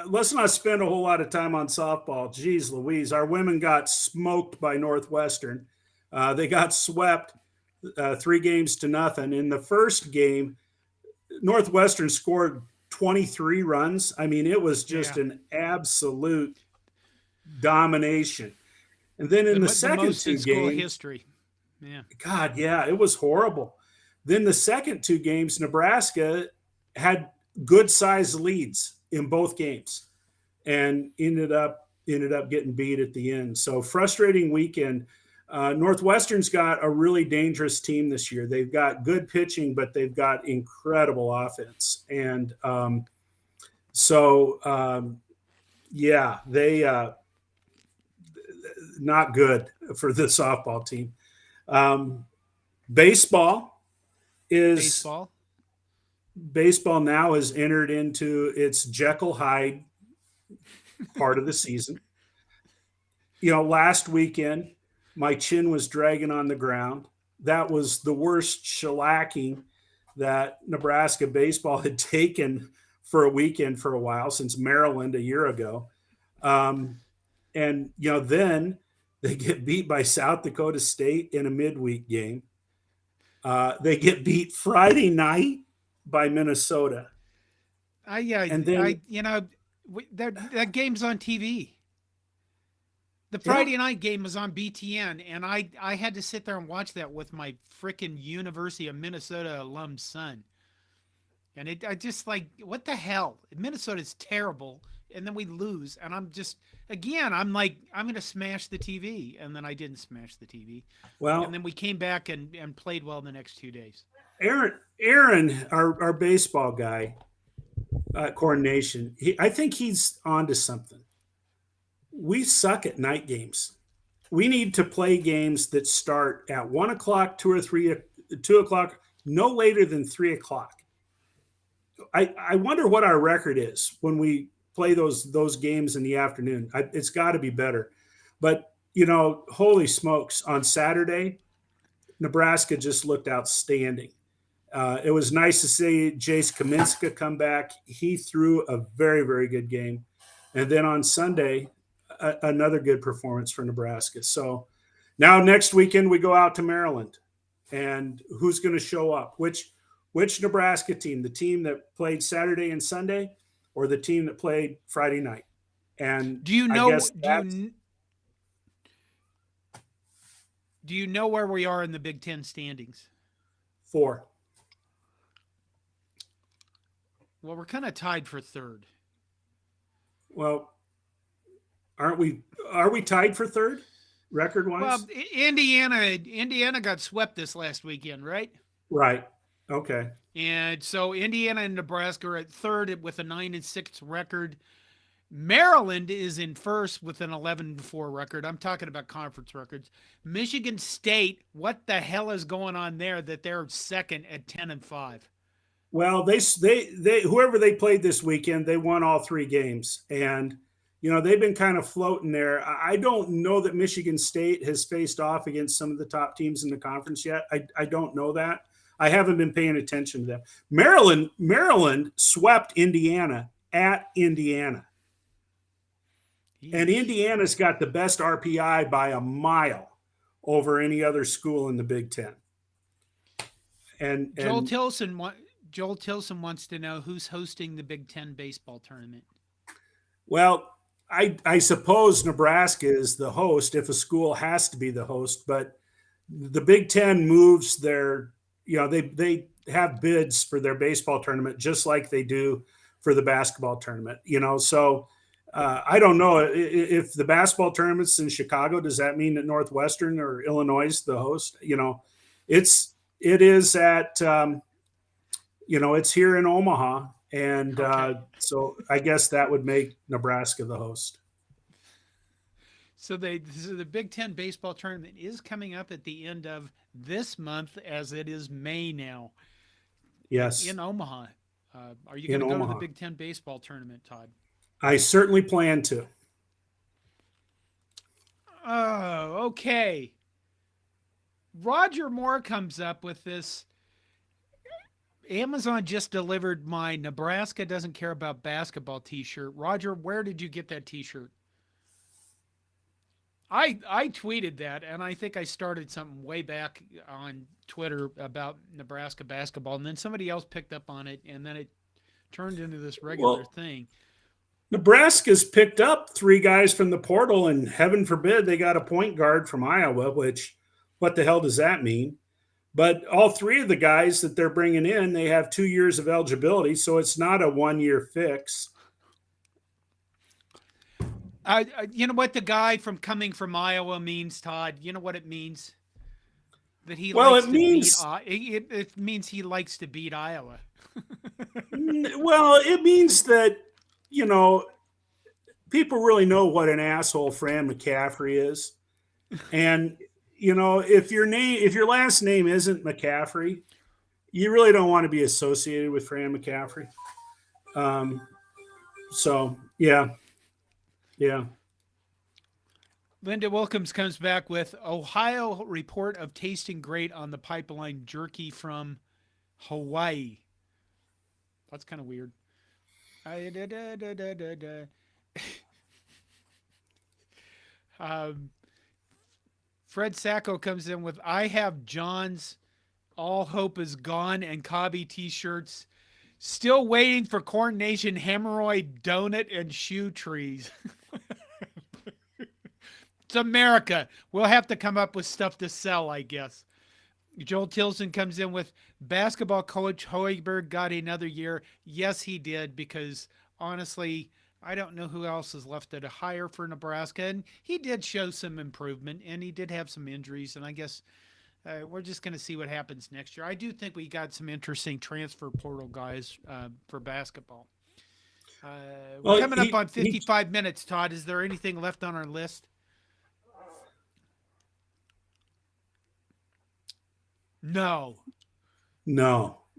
let's not spend a whole lot of time on softball. Geez Louise, our women got smoked by Northwestern. They got swept 3-0. In the first game, Northwestern scored 23 runs. I mean, it was just an absolute domination. And then in the second two games, history. Yeah. God, yeah, it was horrible. Then the second two games, Nebraska had good sized leads in both games and ended up getting beat at the end. So frustrating weekend. Northwestern's got a really dangerous team this year. They've got good pitching, but they've got incredible offense. And they not good for the softball team. Baseball now has entered into its Jekyll Hyde part of the season. Last weekend, my chin was dragging on the ground. That was the worst shellacking that Nebraska baseball had taken for a weekend for a while since Maryland a year ago. And, then they get beat by South Dakota State in a midweek game. They get beat Friday night by Minnesota. And then that game's on TV. The Friday night game was on BTN, and I had to sit there and watch that with my freaking University of Minnesota alum son. And I just like, what the hell? Minnesota's terrible, and then we lose, and I'm like, I'm going to smash the TV, and then I didn't smash the TV. Well, and then we came back and played well the next 2 days. Aaron, our baseball guy, coordination, I think he's onto something. We suck at night games. We need to play games that start at 1 o'clock, 2 o'clock, no later than 3 o'clock. I wonder what our record is when we play those games in the afternoon. It's got to be better. But, holy smokes, on Saturday, Nebraska just looked outstanding. It was nice to see Jace Kaminska come back. He threw a very, very good game. And then on Sunday, another good performance for Nebraska. So now next weekend we go out to Maryland, and who's going to show up? Which Nebraska team? The team that played Saturday and Sunday, or the team that played Friday night? And do you know where we are in the Big Ten standings? 4. Well, we're kind of tied for third. Well, are we tied for third record-wise? Well, Indiana got swept this last weekend, right? Right. Okay. And so Indiana and Nebraska are at third with a 9-6 record. Maryland is in first with an 11-4 record. I'm talking about conference records. Michigan State, what the hell is going on there that they're second at 10-5? Well, they whoever they played this weekend, they won all 3 games, and they've been kind of floating there. I don't know that Michigan State has faced off against some of the top teams in the conference yet. I don't know that. I haven't been paying attention to them. Maryland swept Indiana at Indiana. And Indiana's got the best RPI by a mile over any other school in the Big Ten. And Joel Tilson wants to know who's hosting the Big Ten baseball tournament. Well, I suppose Nebraska is the host if a school has to be the host, but the Big Ten moves their, they have bids for their baseball tournament just like they do for the basketball tournament, so I don't know if the basketball tournament's in Chicago, does that mean that Northwestern or Illinois is the host? It is at, it's here in Omaha. And okay. So I guess that would make Nebraska the host. So the Big Ten baseball tournament is coming up at the end of this month, as it is May now. Yes. In Omaha. Are you going to go to the Big Ten baseball tournament, Todd? I certainly plan to. Oh, okay. Roger Moore comes up with this. Amazon just delivered my Nebraska doesn't care about basketball t-shirt. Roger, where did you get that t-shirt? I tweeted that, and I think I started something way back on Twitter about Nebraska basketball, and then somebody else picked up on it, and then it turned into this regular thing. Nebraska's picked up 3 guys from the portal, and heaven forbid they got a point guard from Iowa, which what the hell does that mean? But all 3 of the guys that they're bringing in, they have 2 years of eligibility, so it's not a 1-year fix. You know what the guy coming from Iowa means, Todd? You know what it means? That he it means he likes to beat Iowa. Well, it means that, people really know what an asshole Fran McCaffrey is. And, if your last name isn't McCaffrey, you really don't want to be associated with Fran McCaffrey. So, yeah. Yeah. Linda Wilkins comes back with Ohio report of tasting great on the pipeline jerky from Hawaii. That's kind of weird. Da, da, da, da, da, da. Fred Sacco comes in with, I have John's All Hope Is Gone and Cobby t-shirts. Still waiting for Corn Nation hemorrhoid donut and shoe trees. It's America. We'll have to come up with stuff to sell, I guess. Joel Tilson comes in with, basketball coach Hoiberg got another year. Yes, he did, because honestly, I don't know who else is left to hire for Nebraska. And he did show some improvement, and he did have some injuries. And I guess we're just going to see what happens next year. I do think we got some interesting transfer portal guys for basketball. We're coming up on 55 minutes, Todd. Is there anything left on our list? No.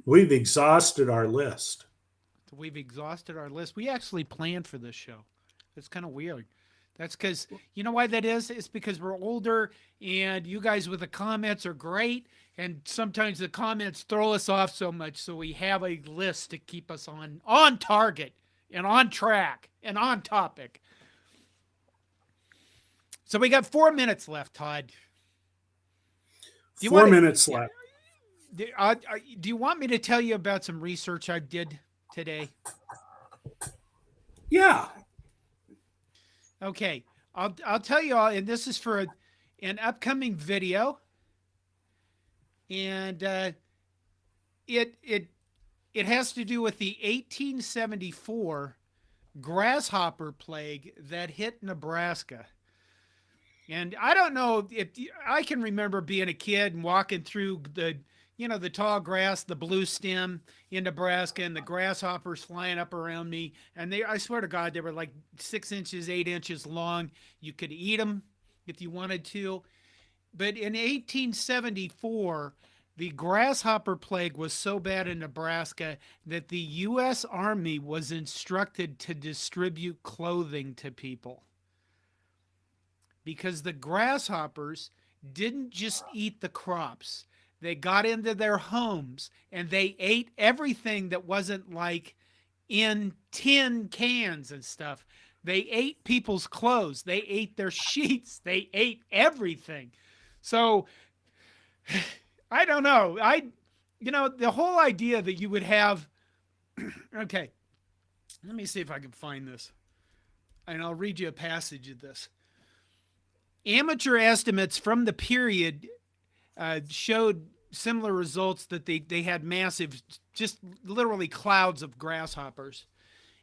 We've exhausted our list. We actually planned for this show. It's kind of weird. That's because, you know why that is? It's because we're older, and you guys with the comments are great, and sometimes the comments throw us off so much, so we have a list to keep us on target and on track and on topic. So we got 4 minutes left, Todd. 4 minutes left. Do you want me to tell you about some research I did today? Yeah. Okay. I'll tell you all, and this is for an upcoming video. And it has to do with the 1874 grasshopper plague that hit Nebraska. And I don't know if I can remember being a kid and walking through the tall grass, the blue stem in Nebraska, and the grasshoppers flying up around me. And I swear to God, they were like 6 inches, 8 inches long. You could eat them if you wanted to. But in 1874, the grasshopper plague was so bad in Nebraska that the U.S. Army was instructed to distribute clothing to people. Because the grasshoppers didn't just eat the crops. They got into their homes and they ate everything that wasn't like in tin cans and stuff. They ate people's clothes. They ate their sheets. They ate everything. So I don't know. The whole idea that you would have, okay, let me see if I can find this. And I'll read you a passage of this. Amateur estimates from the period showed similar results, that they had massive, just literally clouds of grasshoppers.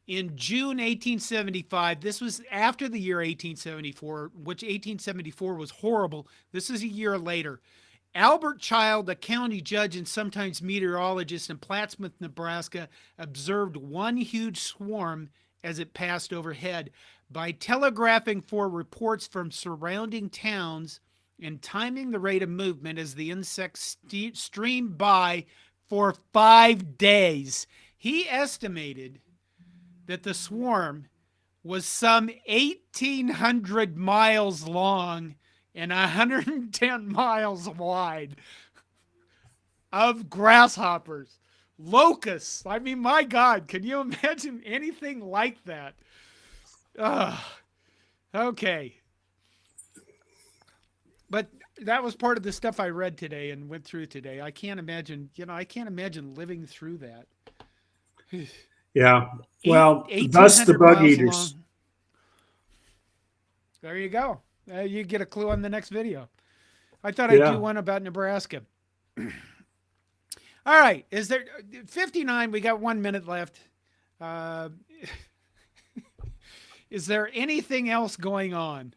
In June 1875, this was after the year 1874, which 1874 was horrible. This is a year later. Albert Child, a county judge and sometimes meteorologist in Plattsmouth, Nebraska, observed one huge swarm as it passed overhead. By telegraphing for reports from surrounding towns and timing the rate of movement as the insects streamed by for 5 days, he estimated that the swarm was some 1,800 miles long and 110 miles wide of grasshoppers, locusts. I mean, my God, can you imagine anything like that? Okay. But that was part of the stuff I read today and went through today. I can't imagine, living through that. Yeah. Well, thus the bug eaters. There you go. You get a clue on the next video. I thought I'd do one about Nebraska. All right. Is there 59? We got 1 minute left. Is there anything else going on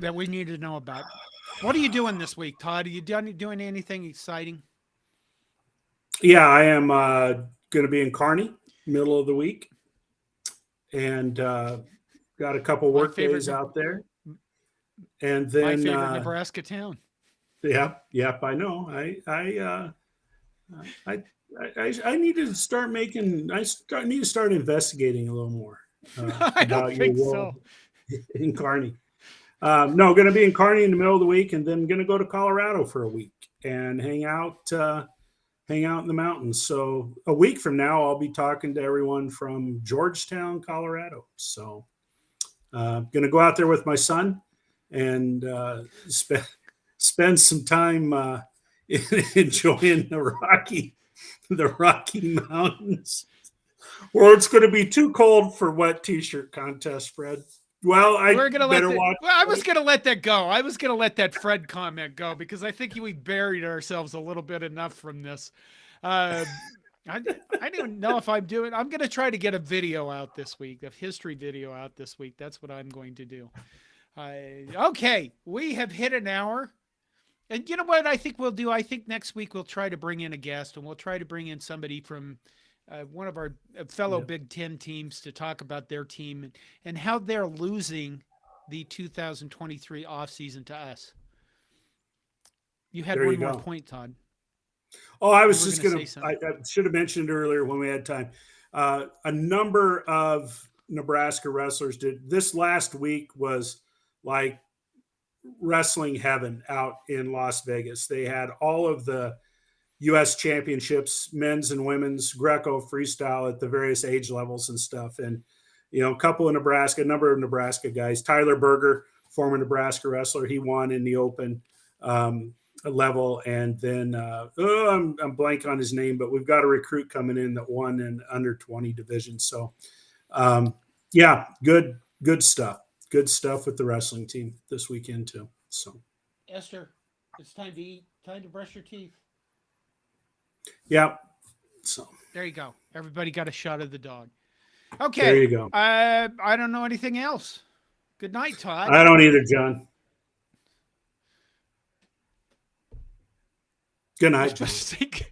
that we need to know about? What are you doing this week, Todd? Are you doing anything exciting? Yeah, I am going to be in Kearney, middle of the week. And got a couple work days out there. And then my favorite Nebraska town. Yep, I know. I need to start need to start investigating a little more. I don't think so. In Kearney. No, going to be in Kearney in the middle of the week, and then going to go to Colorado for a week and hang out hang out in the mountains. So a week from now, I'll be talking to everyone from Georgetown, Colorado. So going to go out there with my son and spend some time enjoying the Rocky Mountains. Or it's going to be too cold for wet t-shirt contest, Fred. Well, We're gonna let well, I was gonna let that go. I was gonna let that Fred comment go because I think we buried ourselves a little bit enough from this. I don't even know if I'm doing. I'm gonna try to get a video out this week, a history video out this week. That's what I'm going to do. Okay, we have hit an hour. And you know what I think we'll do? I think next week we'll try to bring in a guest, and we'll try to bring in somebody from one of our fellow Big Ten teams to talk about their team and how they're losing the 2023 offseason to us. You had one more point, Todd. Oh, I was just going to, I should have mentioned earlier when we had time. A number of Nebraska wrestlers did. This last week was like wrestling heaven out in Las Vegas. They had all of the U.S. championships, men's and women's, Greco, freestyle at the various age levels and stuff. And, you know, a number of Nebraska guys. Tyler Berger, former Nebraska wrestler, he won in the open level. And then, I'm blank on his name, but we've got a recruit coming in that won in under 20 division. So, yeah, good stuff. Good stuff with the wrestling team this weekend too. So, Esther, it's time to eat. Time to brush your teeth. Yeah. So there you go. Everybody got a shot of the dog. Okay. There you go. I don't know anything else. Good night, Todd. I don't either, John. Good night. Just think.